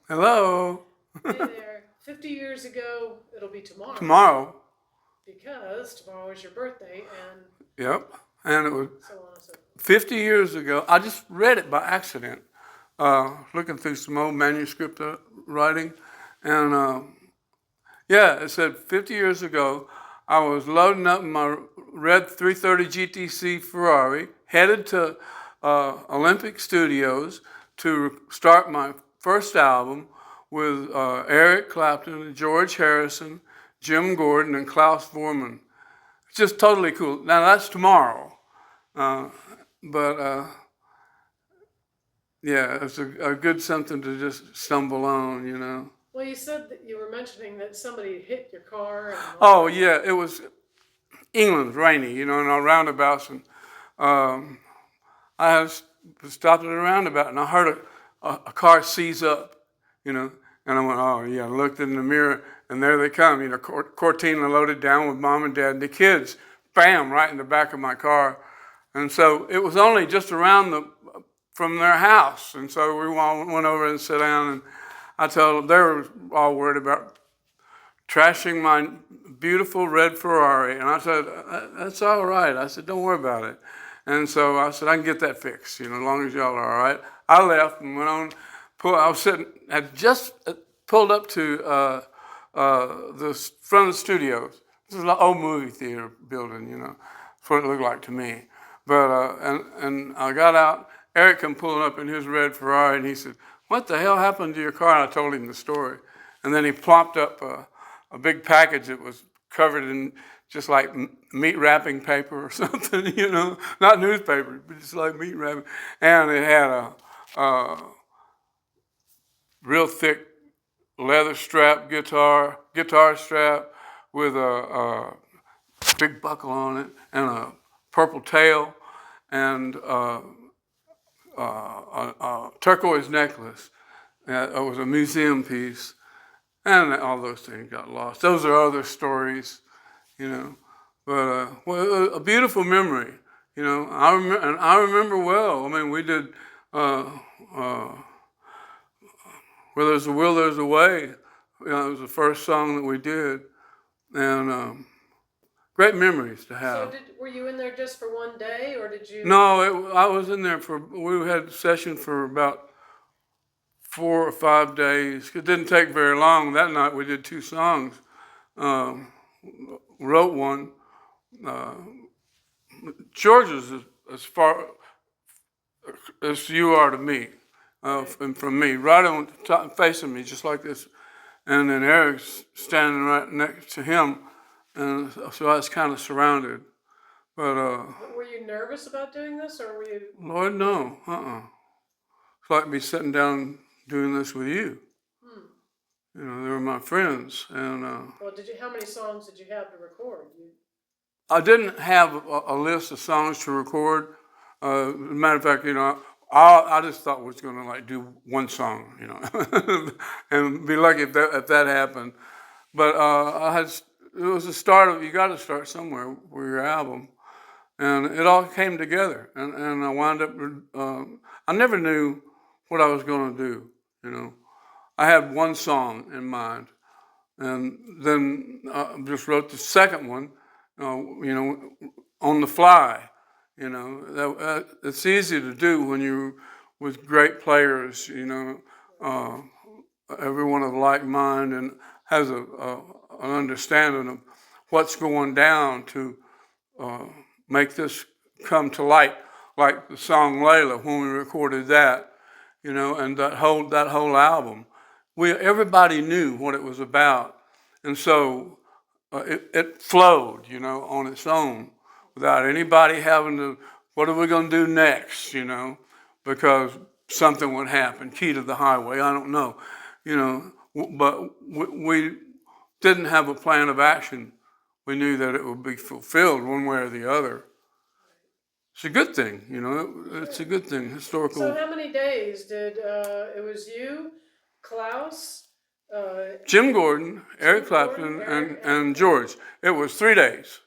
Hello. Hey there. 50 years ago, it'll be tomorrow Tomorrow. because tomorrow is your birthday and Yep. And it was so on and so forth. 50 years ago. I just read it by accident, looking through some old manuscript writing. And yeah, it said 50 years ago, I was loading up my red 330 GTC Ferrari, headed to Olympic Studios to start my first album with Eric Clapton, George Harrison, Jim Gordon, and Klaus Voormann. It's just totally cool. Now that's tomorrow, uh, but yeah, it's a good something to just stumble on. Well, you said that you were mentioning that somebody hit your car and all Oh that. yeah, it was England's rainy, in our roundabouts, and um, I was stopped at a roundabout, and I heard a car seize up, and I went, oh yeah, I looked in the mirror, and there they come, Cortina loaded down with mom and dad and the kids, bam, right in the back of my car, and so it was only just around from their house, and so we all went over and sat down, and I told them they were all worried about trashing my beautiful red Ferrari. And I said, that's all right. I said, don't worry about it. And so I said, I can get that fixed, as long as y'all are all right. I left and went on. I was sitting, had just pulled up to the front of the studios. This is an old movie theater building, that's what it looked like to me. But, and I got out. Eric come pulling up in his red Ferrari, and he said, what the hell happened to your car? And I told him the story. And then he plopped up a big package that was covered in just like meat wrapping paper or something, not newspaper, but just like meat wrapping. And it had a real thick leather strap guitar strap with a big buckle on it and a purple tail and a turquoise necklace. It was a museum piece. And all those things got lost. Those are other stories. But well, a beautiful memory. I remember well. I mean, we did uh, uh, "Where There's a Will, There's a Way." It was the first song that we did, and great memories to So have. were you in there just for one day or did you? No, I was in there we had a session for about 4 or 5 days. It didn't take very long. That night we did two songs. Um, wrote one. Uh, George is as far as you are to me, Right. and from me, right on top, facing me, just like this. And then Eric's standing right next to him, and so I was kind of surrounded. But Were you nervous about doing this or were you? Lord, no, It's like me sitting down doing this with you. Hmm. They were my friends, and Well, how many songs did you have to record? I didn't have a list of songs to record. As a matter of fact, I just thought we was gonna like do one song, and be lucky if that happened. But it was the start of you got to start somewhere with your album, and it all came together. And I wound up. I never knew what I was gonna do. I had one song in mind, and then I just wrote the second one, on the fly. It's easy to do when you're with great players. Uh, Everyone of like mind and has an understanding of what's going down to uh, make this come to light, like the song Layla when we recorded that, and that whole album. Everybody knew what it was about, and so it flowed, on its own, without anybody having to. What are we going to do next? Because something would happen. Key to the highway. I don't know, but we didn't have a plan of action. We knew that it would be fulfilled one way or the other. It's a good thing. It's a Sure. good thing. So Historical. how many days did it was you, Klaus, uh, Jim Gordon, Jim Eric Gordon, Clapton, Eric, and and George. It was 3 days.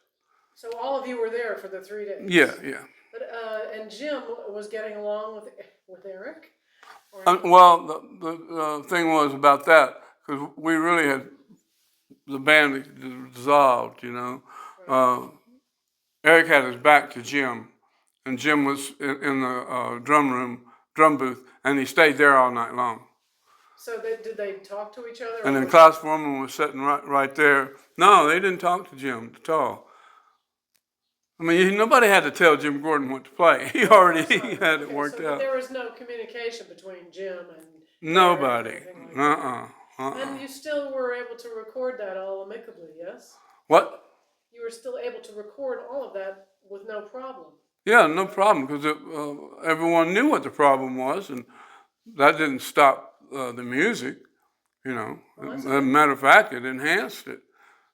so all of you were there for the 3 days. Yeah, yeah. But and Jim was getting along with Eric. Well, the thing was about that, because we really had, the band dissolved, you know. Right. Eric had his back to Jim, and Jim was in the drum booth, and he stayed there all night long. So did they talk to each other? And Or then was Klaus Foreman was sitting right there. No, they didn't talk to Jim at all. I mean, nobody had to tell Jim Gordon what to play. He already had it okay, worked but out. there was no communication between Jim and Eric or Nobody. anything like that. Uh-uh. And you still were able to record that all amicably, yes? What? You were still able to record all of that with no problem. Yeah, no problem, because everyone knew what the problem was, and that didn't stop the music, you know. Well, As that's a good. matter of fact, it enhanced it,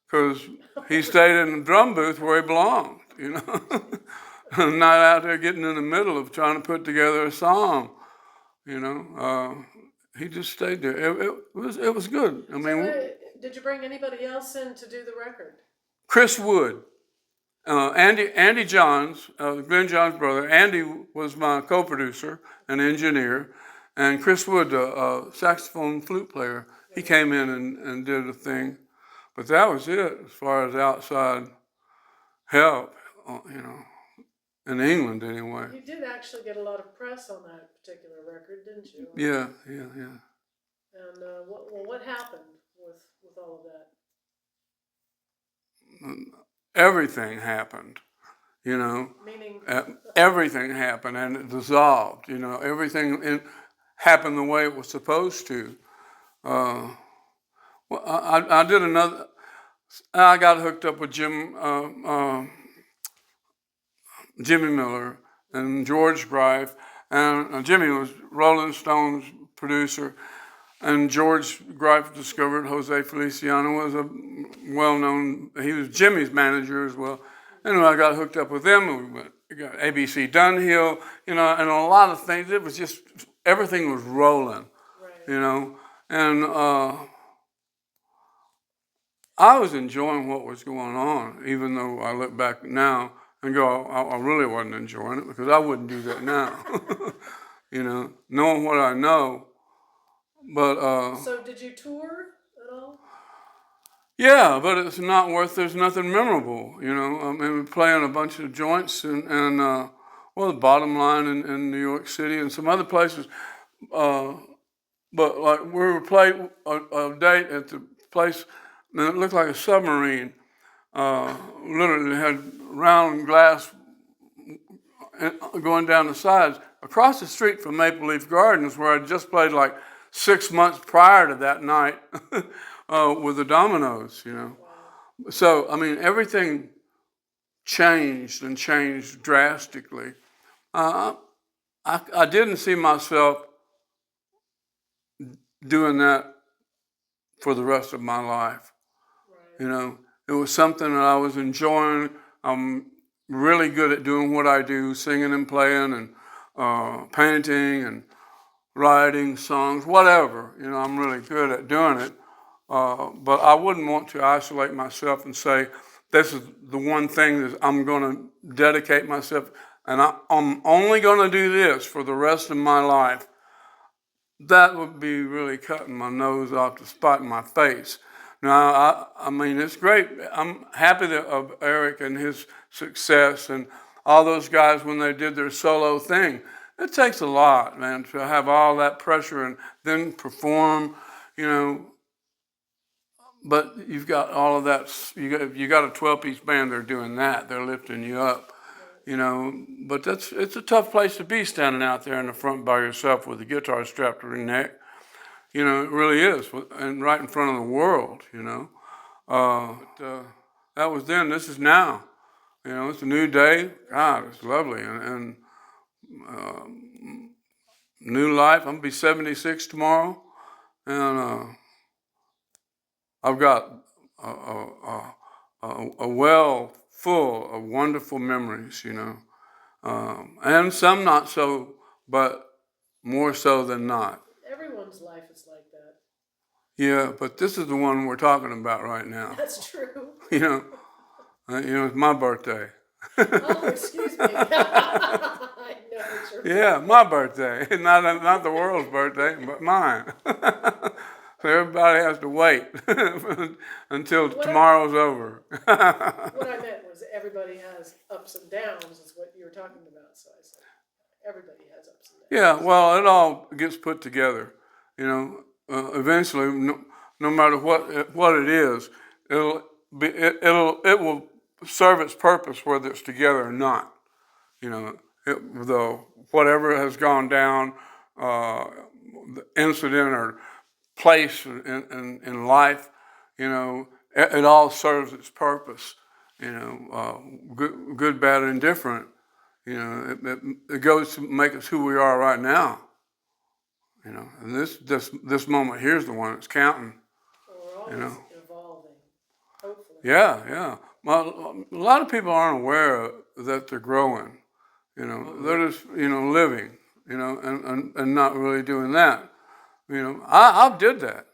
because he stayed in the drum booth where he belonged, you know. Not out there getting in the middle of trying to put together a song, you know. He just stayed there. It was good. I mean, Did you bring anybody else in to do the record? Chris Wood, Andy Johns, Glenn Johns' brother. Andy was my co-producer and engineer, and Chris Wood, a saxophone flute player, he came in and did a thing. But that was it as far as outside help, you know, in England anyway. You did actually get a lot of press on that particular record, didn't you? Yeah. And what happened with all of that? Everything happened, you know. Meaning? Everything happened, and it dissolved, you know. Everything happened the way it was supposed to. Well, I did another. I got hooked up with Jimmy Miller and George Greif, and Jimmy was Rolling Stones producer, and George Greif discovered Jose Feliciano was a well-known. He was Jimmy's manager as well. Anyway, I got hooked up with them. We got ABC Dunhill, you know, and a lot of things. It was just everything was rolling, Right. you know, and I was enjoying what was going on, even though I look back now and go, I really wasn't enjoying it, because I wouldn't do that now. You know, knowing what I know. But So did you tour at all? yeah, but it's not worth. There's nothing memorable, you know. I mean, we play in a bunch of joints, and well, the Bottom Line in New York City and some other places. But like we were playing a date at the place, and it looked like a submarine. Literally had round glass going down the sides across the street from Maple Leaf Gardens, where I just played like 6 months prior to that night with the Dominoes, you know. Wow. So I mean, everything changed and changed drastically. I didn't see myself doing that for the rest of my life. Right. You know, it was something that I was enjoying. I'm really good at doing what I do, singing and playing and painting and writing songs, whatever. You know, I'm really good at doing it. But I wouldn't want to isolate myself and say, this is the one thing that I'm going to dedicate myself, and I'm only going to do this for the rest of my life. That would be really cutting my nose off to spite in my face. Now, I mean, it's great. I'm happy of Eric and his success and all those guys when they did their solo thing. It takes a lot, man, to have all that pressure and then perform, you know. But you've got all of that. You got a 12-piece band. They're doing that. They're lifting you up, you know. But it's a tough place to be, standing out there in the front by yourself with a guitar strapped to your neck. You know, it really is, and right in front of the world. You know, that was then. This is now. You know, it's a new day. God, it's lovely, and new life. I'm gonna be 76 tomorrow, and I've got a well full of wonderful memories, you know, and some not so, but more so than not. Everyone's life is like that. Yeah, but this is the one we're talking about right now. That's true. You know, it's my birthday. Oh, excuse me. I know it's your Yeah, my birthday. Not the world's birthday, but mine. So everybody has to wait until What tomorrow's over. what I meant was everybody has ups and downs, is what you were talking about. So I said everybody has ups and Yeah, downs. well, it all gets put together. You know, eventually, no matter what it is, it will serve its purpose whether it's together or not. You know, the whatever has gone down, the incident or place in life, you know, it all serves its purpose. You know, good, bad, and indifferent. You know, it goes to make us who we are right now. You know, and this moment here's the one that's counting. So we're You always know, evolving, hopefully. yeah. Well, a lot of people aren't aware that they're growing. You know, they're just living. You know, and not really doing that. You know, I did that.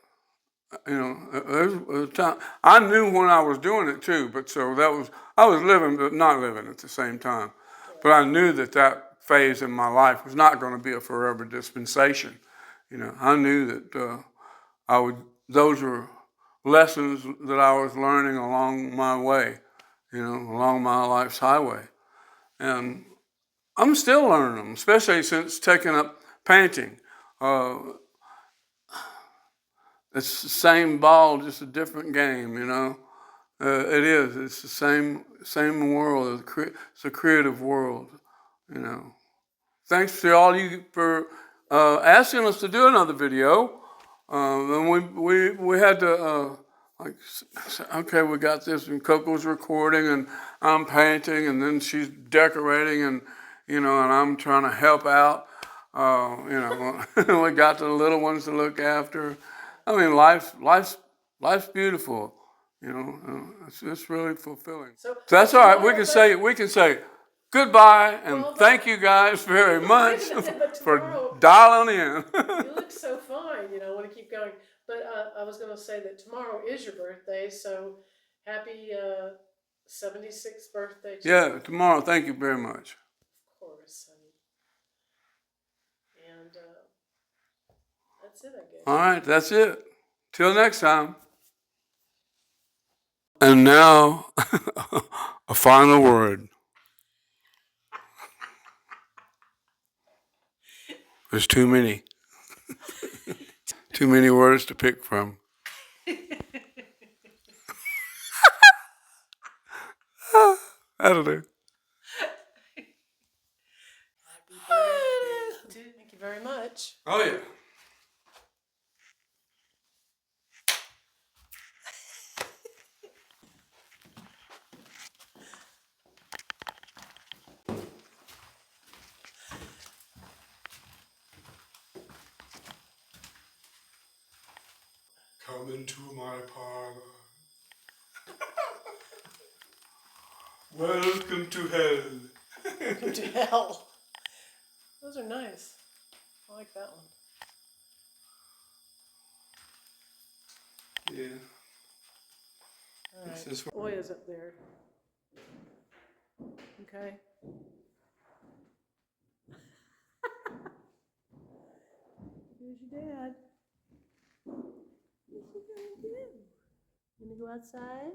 You know, there's a time I knew when I was doing it too, but so that was I was living but not living at the same time. But I knew that phase in my life was not going to be a forever dispensation. You know, I knew that I would. Those were lessons that I was learning along my way. You know, along my life's highway, and I'm still learning them, especially since taking up painting. Uh, it's the same ball, just a different game. You know. It is. It's the same world. It's a creative world, you know. Thanks to all you for asking us to do another video. And we had to like, okay, we got this, and Coco's recording, and I'm painting, and then she's decorating, and and I'm trying to help out. We got the little ones to look after. I mean, life's beautiful. It's really fulfilling. So So that's all right. tomorrow, We can say goodbye and well, thank you guys very much wait a minute, but for tomorrow dialing in. you look so fine. I want to keep going. But I was going to say that tomorrow is your birthday, so happy 76th birthday to you. Yeah, tomorrow. Thank you very much. Of course, honey. And that's it, I All guess. right, that's it. Till next time. And now, a final word. There's too many. Too many words to pick from. That'll do. Happy birthday. Thank you very much. Oh, yeah. Come into my parlor. Welcome to hell. Welcome to hell. Those are nice. I like that one. Yeah. All right. Boy is up there. Okay. Here's your dad. What's he gonna do? Gonna go outside?